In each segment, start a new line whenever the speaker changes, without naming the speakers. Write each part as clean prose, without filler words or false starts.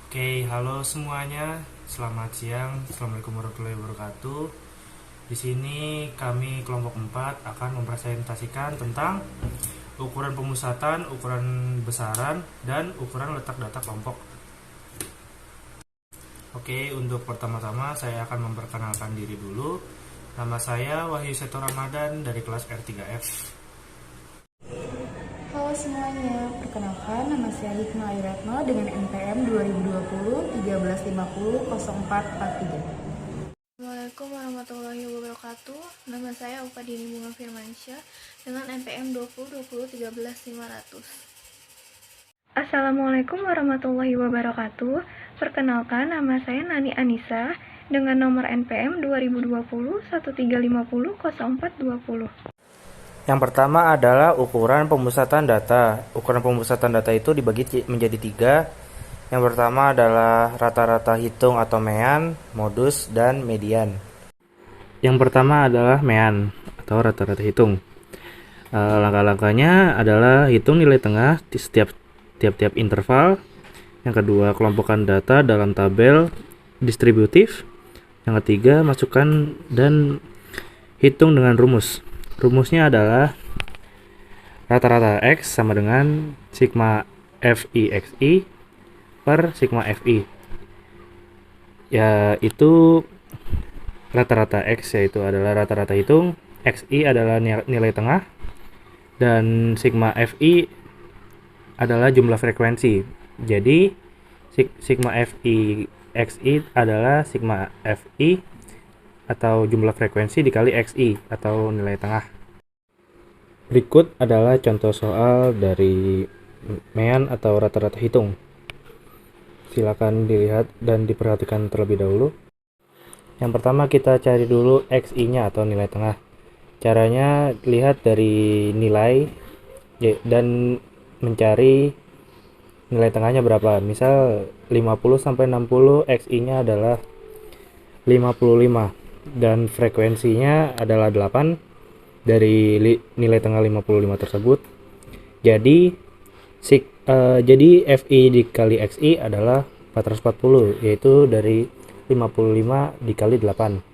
Oke, halo semuanya. Selamat siang. Assalamualaikum warahmatullahi wabarakatuh. Di sini kami kelompok 4 akan mempresentasikan tentang ukuran pemusatan, ukuran besaran, dan ukuran letak data kelompok. Oke, untuk pertama-tama saya akan memperkenalkan diri dulu. Nama saya Wahyu Seto Ramadan dari kelas R3F.
Halo semuanya, perkenalkan nama saya Hikmah Ayratno dengan NPM 2020 1350 0443.
Assalamualaikum warahmatullahi wabarakatuh. Nama saya Ufadini Bunga Firmansyah dengan NPM 2020 13 500. Assalamualaikum warahmatullahi wabarakatuh. Perkenalkan, nama saya Nani Anissa dengan nomor NPM 2020 1350 0420.
Yang pertama adalah ukuran pemusatan data. Ukuran pemusatan data itu dibagi menjadi 3. Yang pertama adalah rata-rata hitung atau mean, modus, dan median. Yang pertama adalah mean atau rata-rata hitung. Langkah-langkahnya adalah hitung nilai tengah di setiap tiap interval. Yang kedua, kelompokkan data dalam tabel distributif. Yang ketiga, masukkan dan hitung dengan rumus. Rumusnya adalah rata-rata X sama dengan sigma FI/XI per sigma FI. Yaitu rata-rata X yaitu adalah rata-rata hitung, XI adalah nilai tengah, dan sigma FI adalah jumlah frekuensi. Jadi sigma FI/XI adalah sigma FI atau jumlah frekuensi dikali XI atau nilai tengah. Berikut adalah contoh soal dari mean atau rata-rata hitung. Silakan dilihat dan diperhatikan terlebih dahulu. Yang pertama kita cari dulu XI-nya atau nilai tengah. Caranya lihat dari nilai dan mencari nilai tengahnya berapa. Misal 50 sampai 60 XI-nya adalah 55 dan frekuensinya adalah 8 dari nilai tengah 55 tersebut. Jadi FI dikali XI adalah 440, yaitu dari 55 dikali 8.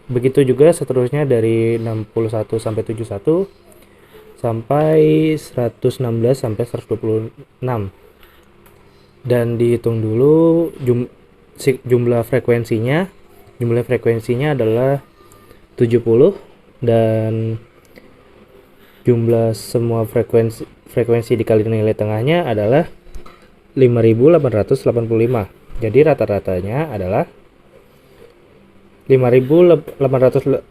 Begitu juga seterusnya dari 61 sampai 71 sampai 116 sampai 126. Dan dihitung dulu jumlah frekuensinya. Jumlah frekuensinya adalah 70 dan jumlah semua frekuensi dikali nilai tengahnya adalah 5885. Jadi rata-ratanya adalah 5885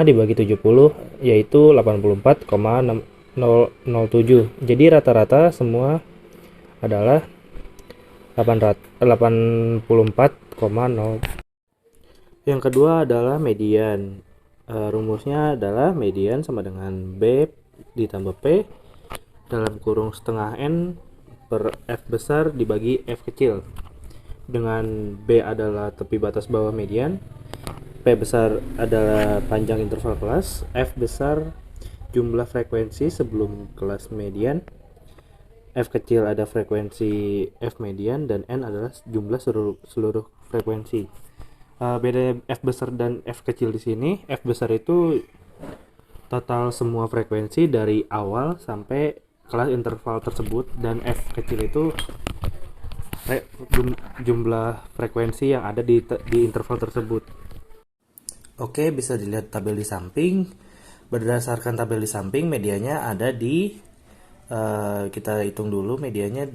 dibagi 70 yaitu 84,007. Jadi rata-rata semua adalah 84,0. Yang kedua adalah median. Rumusnya adalah median sama dengan B ditambah P dalam kurung setengah N per F besar dibagi F kecil. Dengan B adalah tepi batas bawah median, P besar adalah panjang interval kelas, F besar jumlah frekuensi sebelum kelas median, F kecil ada frekuensi F median, dan N adalah jumlah seluruh frekuensi. Beda F besar dan F kecil di sini. F besar itu total semua frekuensi dari awal sampai kelas interval tersebut, dan F kecil itu jumlah frekuensi yang ada di interval tersebut. Oke, bisa dilihat tabel di samping. Berdasarkan tabel di samping, medianya ada di kita hitung dulu medianya.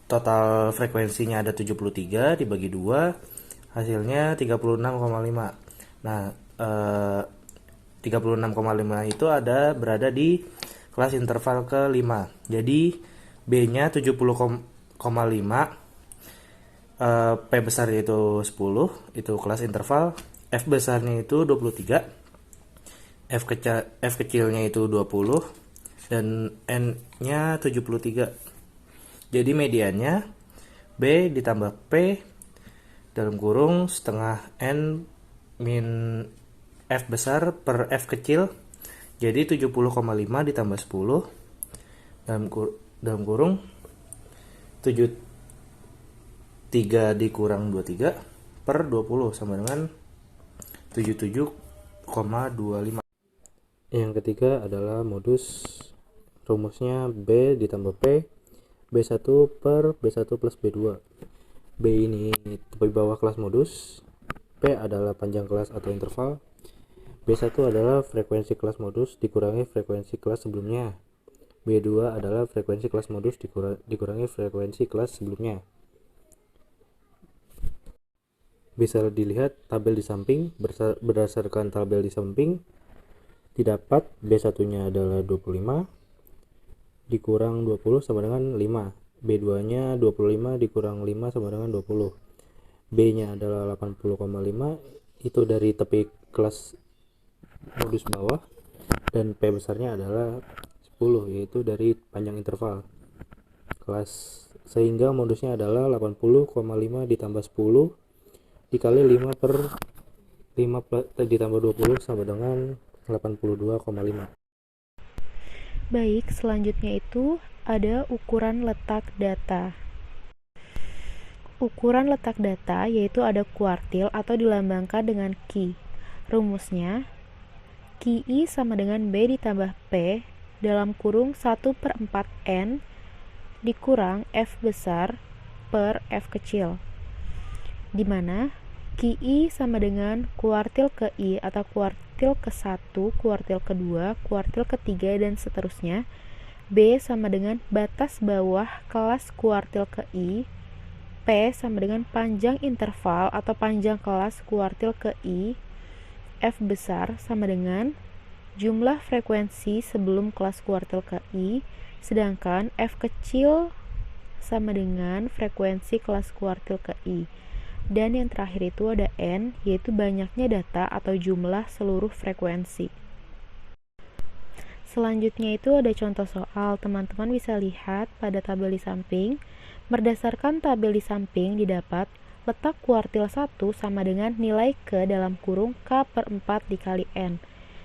Total frekuensinya ada 73 dibagi 2 hasilnya 36,5. Nah, 36,5 itu berada di kelas interval ke-5. Jadi B-nya 70,5, P besar yaitu 10, itu kelas interval. F besarnya itu 23, F kecilnya itu 20, dan N-nya 73. Jadi mediannya B ditambah P dalam kurung setengah N min F besar per F kecil. Jadi 70,5 ditambah 10 dalam kurung 73 dikurang 23 per 20 sama dengan 77,25. Yang ketiga adalah modus. Rumusnya B ditambah P, B1 per B1 plus B2. B ini tepi bawah kelas modus, P adalah panjang kelas atau interval, B1 adalah frekuensi kelas modus dikurangi frekuensi kelas sebelumnya, B2 adalah frekuensi kelas modus dikurangi frekuensi kelas sebelumnya. Bisa dilihat tabel di samping. Berdasarkan tabel di samping didapat B1-nya adalah 25 dikurang 20 sama dengan 5, B2-nya 25 dikurang 5 sama dengan 20, B-nya adalah 80,5, itu dari tepi kelas modus bawah, dan P besarnya adalah 10, yaitu dari panjang interval kelas, sehingga modusnya adalah 80,5 ditambah 10 dikali 5 per 5 ditambah 20 sama dengan 82,5.
Baik, selanjutnya itu ada ukuran letak data. Ukuran letak data yaitu ada kuartil atau dilambangkan dengan Q. Rumusnya, QI sama dengan B ditambah P dalam kurung 1/4N dikurang F besar per F kecil, di mana QI sama dengan kuartil ke I atau kuartil ke 1, kuartil kedua, kuartil ketiga, dan seterusnya. B sama dengan batas bawah kelas kuartil ke I, P sama dengan panjang interval atau panjang kelas kuartil ke I, F besar sama dengan jumlah frekuensi sebelum kelas kuartil ke I, sedangkan F kecil sama dengan frekuensi kelas kuartil ke I. Dan yang terakhir itu ada N, yaitu banyaknya data atau jumlah seluruh frekuensi. Selanjutnya itu ada contoh soal. Teman-teman bisa lihat pada tabel di samping. Berdasarkan tabel di samping didapat letak kuartil 1 sama dengan nilai ke dalam kurung K/4 dikali N,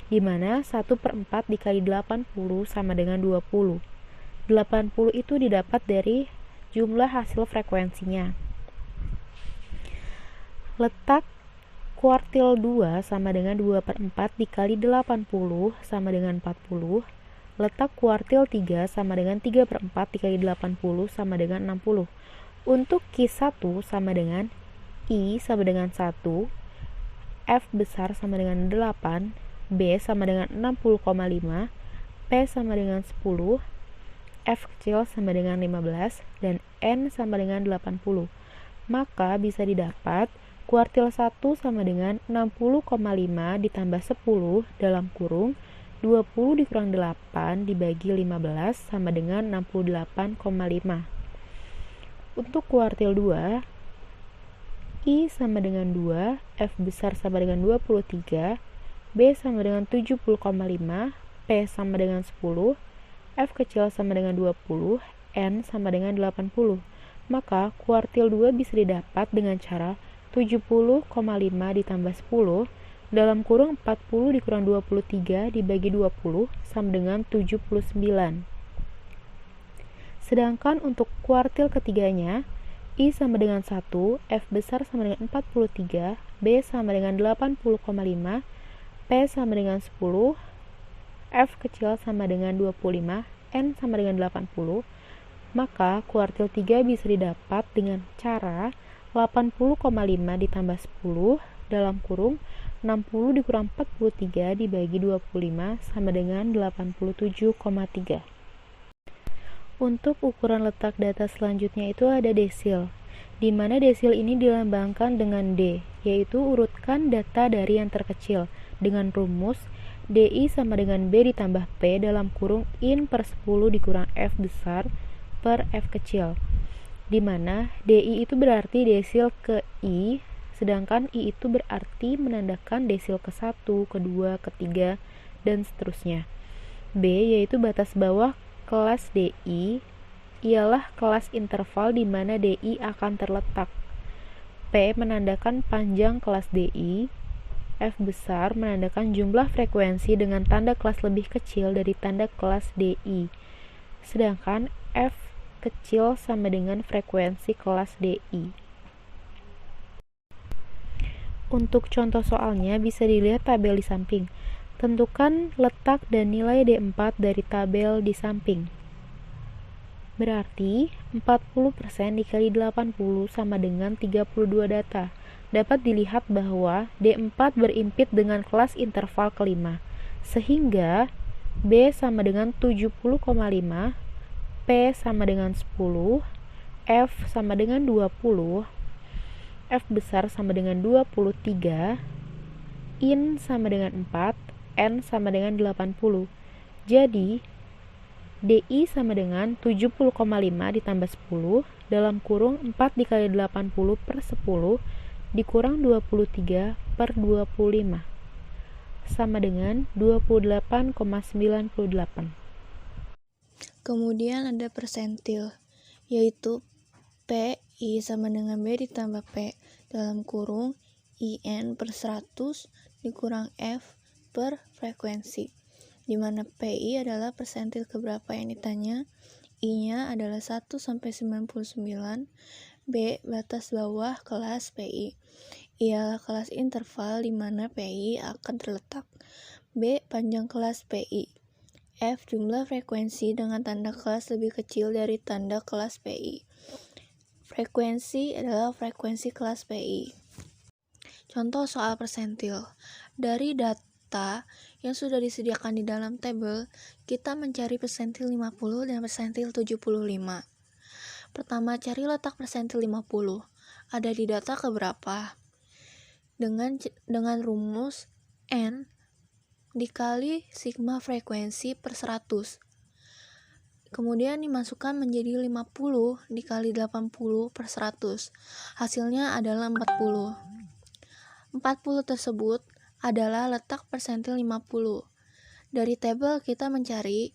di mana 1/4 dikali 80 sama dengan 20. 80 itu didapat dari jumlah hasil frekuensinya. Letak kuartil 2 sama dengan 2/4 dikali 80 sama dengan 40. Letak kuartil 3 sama dengan 3/4 dikali 80 sama dengan 60. Untuk Q1 sama dengan I sama dengan 1, F besar sama dengan 8, B sama dengan 60,5, P sama dengan 10, F kecil sama dengan 15, dan N sama dengan 80. Maka bisa didapat kuartil 1 sama dengan 60,5 ditambah 10 dalam kurung 20 dikurang 8 dibagi 15 sama dengan 68,5. Untuk kuartil 2, I sama dengan 2, F besar sama dengan 23, B sama dengan 70,5, P sama dengan 10, F kecil sama dengan 20, N sama dengan 80. Maka kuartil 2 bisa didapat dengan cara 70,5 ditambah 10 dalam kurung 40 dikurang 23 dibagi 20 sama dengan 79. Sedangkan untuk kuartil ketiganya, I sama dengan 1, F besar sama dengan 43, B sama dengan 80,5, P sama dengan 10, F kecil sama dengan 25, N sama dengan 80. Maka kuartil 3 bisa didapat dengan cara 80,5 ditambah 10 dalam kurung 60 dikurang 43 dibagi 25 sama dengan 87,3. Untuk ukuran letak data selanjutnya itu ada desil, di mana desil ini dilambangkan dengan D, yaitu urutkan data dari yang terkecil dengan rumus DI sama dengan B ditambah P dalam kurung IN per 10 dikurang F besar per F kecil, di mana DI itu berarti desil ke I, sedangkan I itu berarti menandakan desil ke 1, kedua, ketiga, dan seterusnya. B yaitu batas bawah kelas DI, ialah kelas interval di mana DI akan terletak. P menandakan panjang kelas DI, F besar menandakan jumlah frekuensi dengan tanda kelas lebih kecil dari tanda kelas DI, sedangkan F kecil sama dengan frekuensi kelas DI. Untuk contoh soalnya bisa dilihat tabel di samping. Tentukan letak dan nilai D4 dari tabel di samping. Berarti 40% dikali 80 sama dengan 32 data. Dapat dilihat bahwa D4 berimpit dengan kelas interval kelima, sehingga B sama dengan 70,5, P sama dengan 10, F sama dengan 20, F besar sama dengan 23, IN sama dengan 4, N sama dengan 80. Jadi, DI sama dengan 70,5 ditambah 10 dalam kurung 4 dikali 80 per 10 dikurang 23 per 25 sama dengan 28,98.
Kemudian ada persentil, yaitu PI sama dengan B ditambah P dalam kurung IN per 100 dikurang F per frekuensi, di mana PI adalah persentil keberapa yang ditanya, I-nya adalah 1 sampai 99, B batas bawah kelas PI, ialah kelas interval di mana PI akan terletak, B panjang kelas PI, F jumlah frekuensi dengan tanda kelas lebih kecil dari tanda kelas PI. Frekuensi adalah frekuensi kelas PI. Contoh soal persentil. Dari data yang sudah disediakan di dalam tabel, kita mencari persentil 50 dan persentil 75. Pertama, cari letak persentil 50. Ada di data keberapa? Dengan rumus N dikali sigma frekuensi per 100. Kemudian dimasukkan menjadi 50 dikali 80 per 100. Hasilnya adalah 40. 40 tersebut adalah letak persentil 50. Dari tabel kita mencari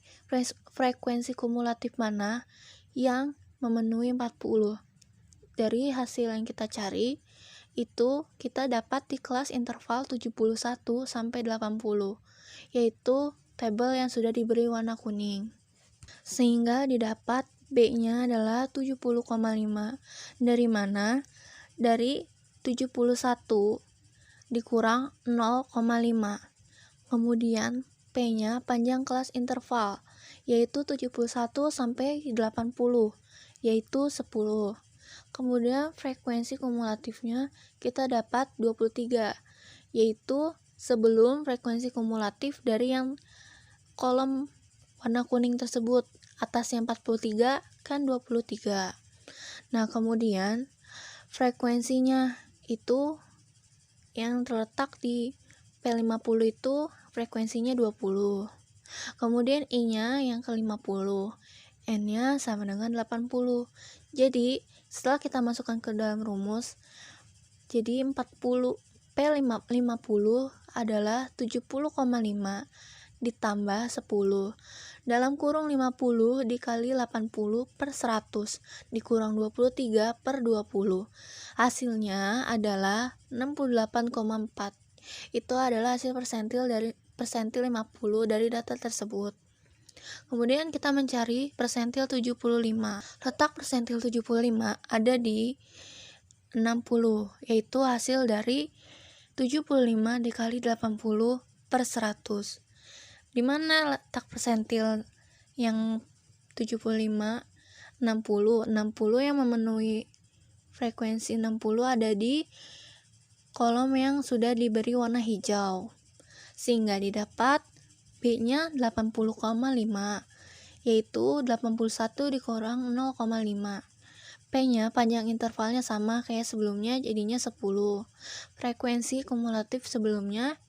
frekuensi kumulatif mana yang memenuhi 40. Dari hasil yang kita cari, itu kita dapat di kelas interval 71 sampai 80, yaitu tabel yang sudah diberi warna kuning. Sehingga didapat B-nya adalah 70,5. Dari mana? Dari 71 dikurang 0,5. Kemudian P-nya panjang kelas interval, yaitu 71 sampai 80, yaitu 10. Kemudian frekuensi kumulatifnya kita dapat 23, yaitu sebelum frekuensi kumulatif dari yang kolom warna kuning tersebut, atasnya 43 kan 23. Nah, kemudian frekuensinya itu yang terletak di P50 itu frekuensinya 20. Kemudian I-nya yang ke 50, N-nya sama dengan 80. Jadi, setelah kita masukkan ke dalam rumus, jadi 40 P50 adalah 70,5 ditambah 10 dalam kurung 50 dikali 80 per 100 dikurang 23 per 20. Hasilnya adalah 68,4. Itu adalah hasil persentil 50 dari data tersebut. Kemudian kita mencari persentil 75. Letak persentil 75 ada di 60, yaitu hasil dari 75 dikali 80 per 100. Di mana letak persentil yang 75? 60 yang memenuhi frekuensi 60 ada di kolom yang sudah diberi warna hijau, sehingga didapat B-nya 80,5, yaitu 81 dikurang 0,5. P-nya panjang intervalnya sama kayak sebelumnya, jadinya 10. Frekuensi kumulatif sebelumnya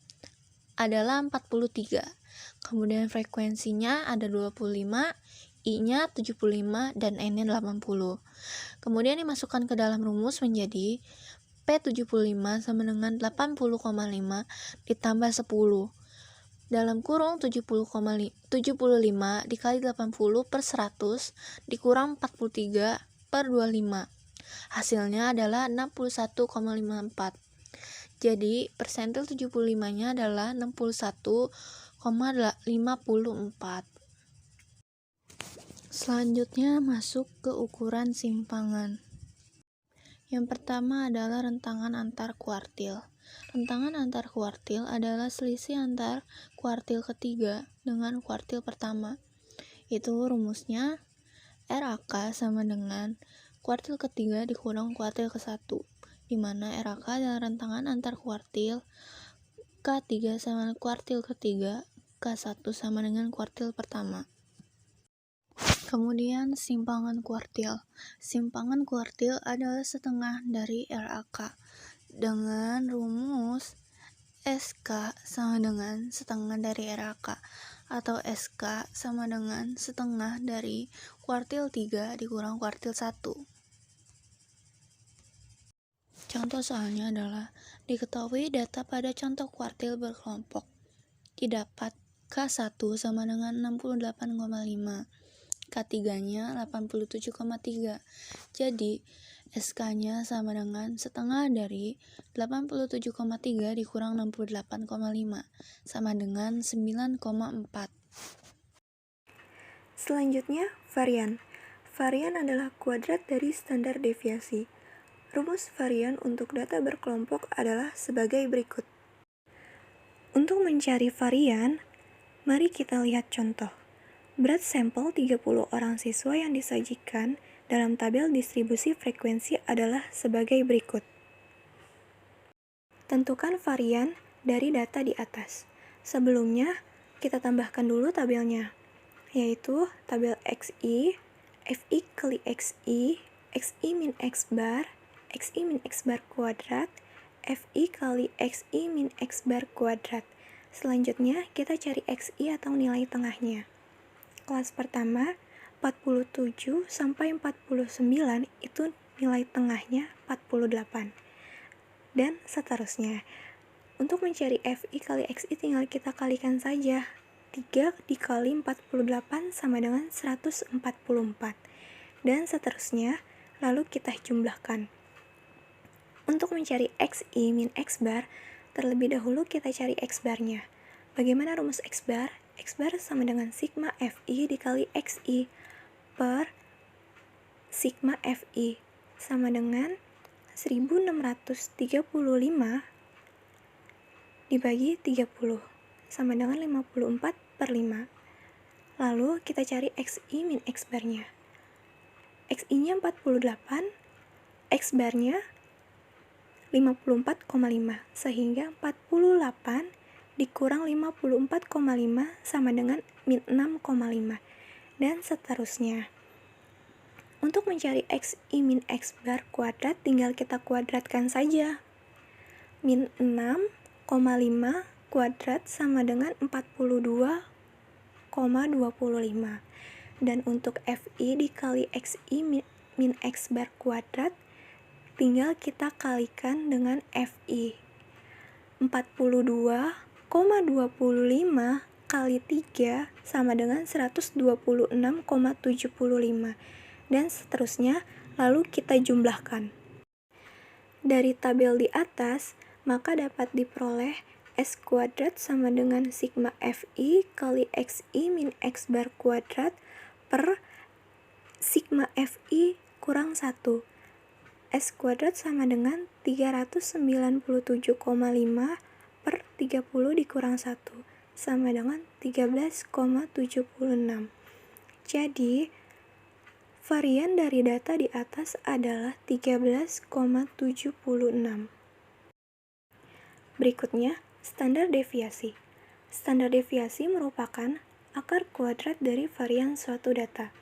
adalah 43. Kemudian frekuensinya ada 25, I-nya 75, dan N-nya 80. Kemudian dimasukkan ke dalam rumus menjadi P75 sama dengan 80,5 ditambah 10. Dalam kurung 75 dikali 80 per 100 dikurang 43 per 25. Hasilnya adalah 61,54. Jadi persentil 75-nya adalah 61,54. Selanjutnya masuk ke ukuran simpangan. Yang pertama adalah rentangan antar kuartil. Rentangan antar kuartil adalah selisih antar kuartil ketiga dengan kuartil pertama. Itu rumusnya RAK sama dengan kuartil ketiga dikurang kuartil ke-1, di mana RAK adalah rentangan antar kuartil, K3 sama dengan kuartil ketiga, K1 sama dengan kuartil pertama. Kemudian simpangan kuartil. Simpangan kuartil adalah setengah dari RAK dengan rumus SK sama dengan setengah dari RAK atau SK sama dengan setengah dari kuartil 3 dikurang kuartil 1. Contoh soalnya adalah diketahui data pada contoh kuartil berkelompok. Didapat K1 sama dengan 68,5, K3-nya 87,3. Jadi SK-nya sama dengan setengah dari 87,3 dikurang 68,5 sama dengan 9,4.
Selanjutnya, varian. Varian adalah kuadrat dari standar deviasi. Rumus varian untuk data berkelompok adalah sebagai berikut. Untuk mencari varian, mari kita lihat contoh. Berat sampel 30 orang siswa yang disajikan dalam tabel distribusi frekuensi adalah sebagai berikut. Tentukan varian dari data di atas. Sebelumnya, kita tambahkan dulu tabelnya, yaitu tabel XI, FI kali XI, XI min X bar, XI min X bar kuadrat, FI kali XI min X bar kuadrat. Selanjutnya, kita cari XI atau nilai tengahnya. Kelas pertama, 47 sampai 49 itu nilai tengahnya 48. Dan seterusnya. Untuk mencari FI kali XI tinggal kita kalikan saja. 3 dikali 48 sama dengan 144. Dan seterusnya, lalu kita jumlahkan. Untuk mencari XI min X bar, terlebih dahulu kita cari X barnya. Bagaimana rumus X bar? X bar sama dengan sigma FI dikali XI per sigma FI sama dengan 1635 dibagi 30 sama dengan 54/5. Lalu kita cari XI min X barnya. XI-nya 48, X barnya 54,5, sehingga 48 dikurang 54,5 sama dengan min 6,5, dan seterusnya. Untuk mencari XI min X bar kuadrat, tinggal kita kuadratkan saja. Min 6,5 kuadrat sama dengan 42,25. Dan untuk FI dikali XI min X bar kuadrat, tinggal kita kalikan dengan FI. 42,25 kali 3 sama dengan 126,75. Dan seterusnya, lalu kita jumlahkan. Dari tabel di atas, maka dapat diperoleh S kuadrat sama dengan sigma FI kali XI min X bar kuadrat per sigma FI kurang 1. S kuadrat sama dengan 397,5 per 30 dikurang 1 sama dengan 13,76. Jadi, varian dari data di atas adalah 13,76. Berikutnya, standar deviasi. Standar deviasi merupakan akar kuadrat dari varian suatu data.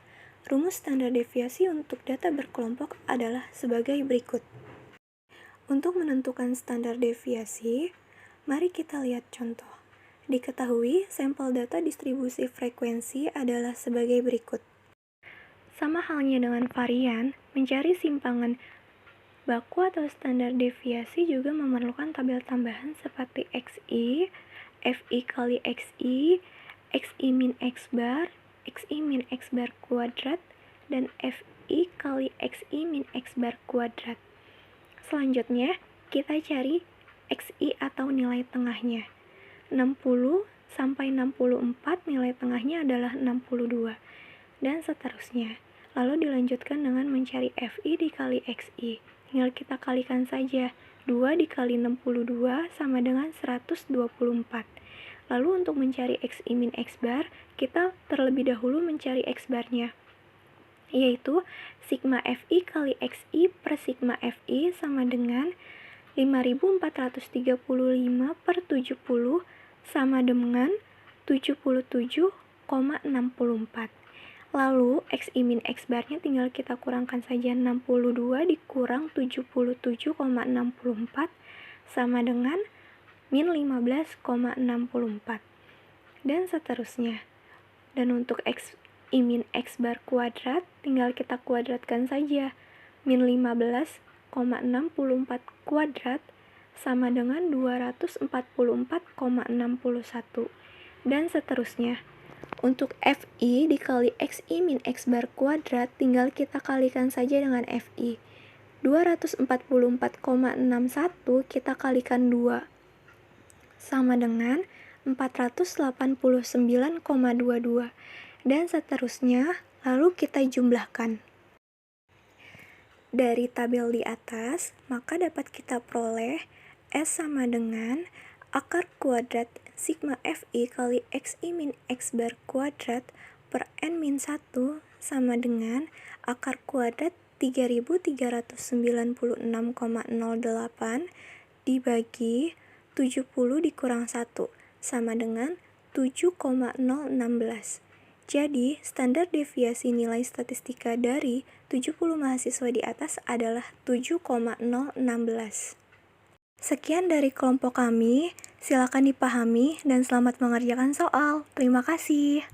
Rumus standar deviasi untuk data berkelompok adalah sebagai berikut. Untuk menentukan standar deviasi, mari kita lihat contoh. Diketahui sampel data distribusi frekuensi adalah sebagai berikut. Sama halnya dengan varian, mencari simpangan baku atau standar deviasi juga memerlukan tabel tambahan seperti XI, FI kali XI, XI min X bar, XI min X bar kuadrat, dan FI kali XI min X bar kuadrat. Selanjutnya, kita cari XI atau nilai tengahnya. 60 sampai 64 nilai tengahnya adalah 62. dan seterusnya. Lalu dilanjutkan dengan mencari FI dikali XI. Tinggal kita kalikan saja. 2 dikali 62 sama dengan 124. Lalu untuk mencari XI min X bar, kita terlebih dahulu mencari X barnya, yaitu sigma FI kali XI per sigma FI sama dengan 5435 per 70 sama dengan 77,64. Lalu XI min X barnya tinggal kita kurangkan saja, 62 dikurang 77,64 sama dengan min 15,64 dan seterusnya. Dan untuk XI min X bar kuadrat tinggal kita kuadratkan saja, min 15,64 kuadrat sama dengan 244,61 dan seterusnya. Untuk FI dikali XI min X bar kuadrat tinggal kita kalikan saja dengan FI. 244,61 kita kalikan 2 sama dengan 489,22 dan seterusnya. Lalu kita jumlahkan. Dari tabel di atas, maka dapat kita peroleh S sama dengan akar kuadrat sigma FI kali XI min X bar kuadrat per N min 1 sama dengan akar kuadrat 3396,08 dibagi 70 dikurang 1 sama dengan 7,016. Jadi, standar deviasi nilai statistika dari 70 mahasiswa di atas adalah 7,016. Sekian dari kelompok kami, silakan dipahami dan selamat mengerjakan soal. Terima kasih.